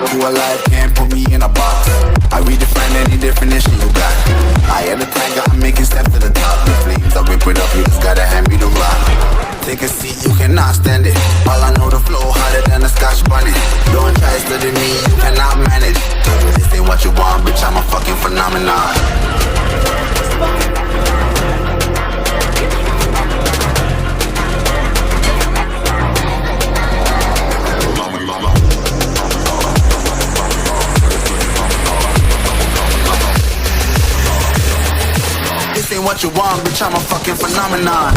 to a life, can't put me in a box. I redefine any definition you got. I am the tiger, I'm making steps to the top. The flames, I whip it up, you just gotta hand me the rock. Take a seat, you cannot stand it. All I know, the flow harder than a Scotch bunny. Don't try studying me, you cannot manage. This ain't what you want, bitch, I'm a fucking phenomenon. This ain't what you want, bitch, I'm a fucking phenomenon.